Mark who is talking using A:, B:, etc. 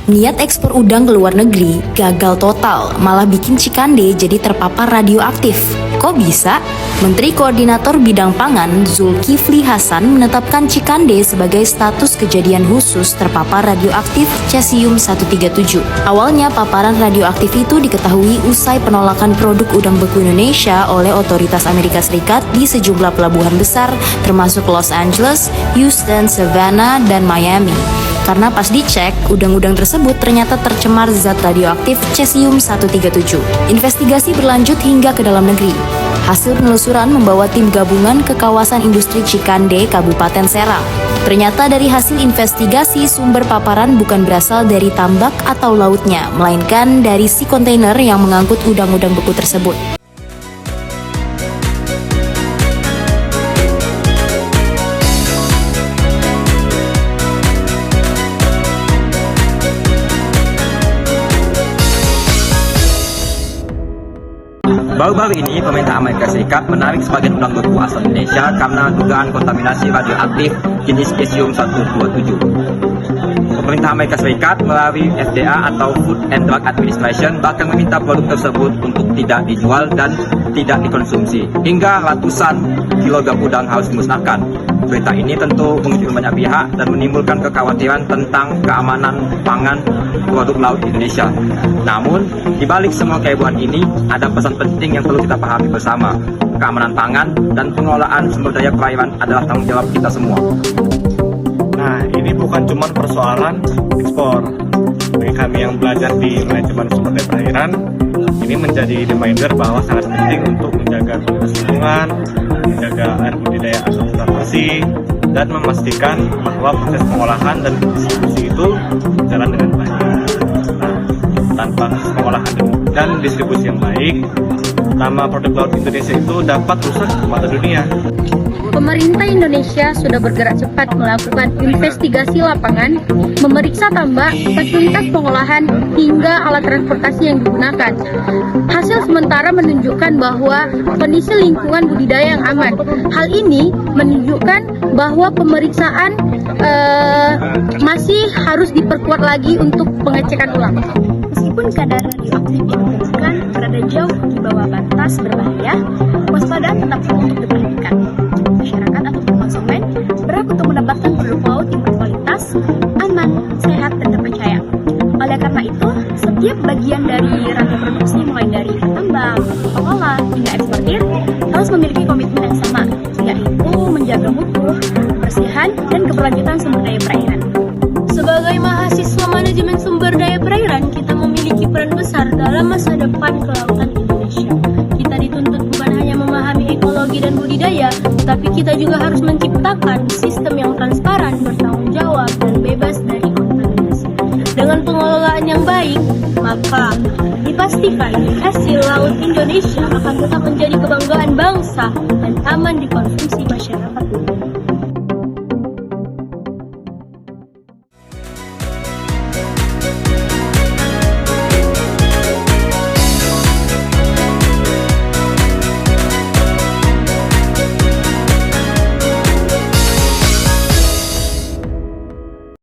A: Niat ekspor udang ke luar negeri gagal total, malah bikin Cikande jadi terpapar radioaktif. Kok bisa? Menteri Koordinator Bidang Pangan Zulkifli Hasan menetapkan Cikande sebagai status kejadian khusus terpapar radioaktif cesium-137. Awalnya paparan radioaktif itu diketahui usai penolakan produk udang beku Indonesia oleh otoritas Amerika Serikat di sejumlah pelabuhan besar termasuk Los Angeles, Houston, Savannah, dan Miami. Karena pas dicek, udang-udang tersebut ternyata tercemar zat radioaktif cesium-137. Investigasi berlanjut hingga ke dalam negeri. Hasil penelusuran membawa tim gabungan ke kawasan industri Cikande, Kabupaten Serang. Ternyata dari hasil investigasi, sumber paparan bukan berasal dari tambak atau lautnya, melainkan dari si kontainer yang mengangkut udang-udang beku tersebut.
B: Baru-baru ini, pemerintah Amerika Serikat menarik sebagian udang beku asal Indonesia karena dugaan kontaminasi radioaktif jenis cesium-127. Pemerintah Amerika Serikat melalui FDA atau Food and Drug Administration bahkan meminta produk tersebut untuk tidak dijual dan tidak dikonsumsi, hingga ratusan kilogram udang harus dimusnahkan. Berita ini tentu mengejutkan banyak pihak dan menimbulkan kekhawatiran tentang keamanan pangan produk laut Indonesia. Namun, di balik semua kehebohan ini, ada pesan penting yang perlu kita pahami bersama. Keamanan pangan dan pengelolaan sumber daya perairan adalah tanggung jawab kita semua.
C: Nah, ini bukan cuma persoalan ekspor. Bagi kami yang belajar di manajemen sumber daya perairan, ini menjadi reminder bahwa sangat penting untuk menjaga kualitas lingkungan, menjaga air budidaya atau konservasi, dan memastikan bahwa proses pengolahan dan distribusi itu berjalan dengan baik. Nah, tanpa proses pengolahan dan distribusi yang baik, nama produk laut Indonesia itu dapat rusak di mata dunia.
D: Pemerintah Indonesia sudah bergerak cepat melakukan investigasi lapangan, memeriksa tambak, fasilitas pengolahan, hingga alat transportasi yang digunakan. Hasil sementara menunjukkan bahwa kondisi lingkungan budidaya yang aman. Hal ini menunjukkan bahwa pemeriksaan masih harus diperkuat lagi untuk pengecekan ulang.
E: Meskipun kadar radioaktif yang ditemukan berada jauh di bawah batas berbahaya, waspada tetap perlu untuk diperhatikan. Masyarakat ataupun konsumen berhak untuk mendapatkan produk laut yang berkualitas, aman, sehat, dan terpercaya. Oleh karena itu, setiap bagian dari rantai produksi mulai dari tambang, pengolah, hingga eksportir harus memiliki komitmen yang sama, yaitu menjaga mutu, kebersihan, dan keberlanjutan sumber daya perairan.
F: Sebagai mahasiswa manajemen sumber daya perairan, kita memiliki peran besar dalam masa depan kelautan Indonesia. Kita dituntut bukan hanya memahami ekologi dan budidaya, tetapi kita juga harus menciptakan sistem yang transparan, bertanggung jawab, dan bebas dari kontaminasi. Dengan pengelolaan yang baik, maka dipastikan hasil laut Indonesia akan tetap menjadi kebanggaan bangsa dan aman dikonsumsi masyarakat.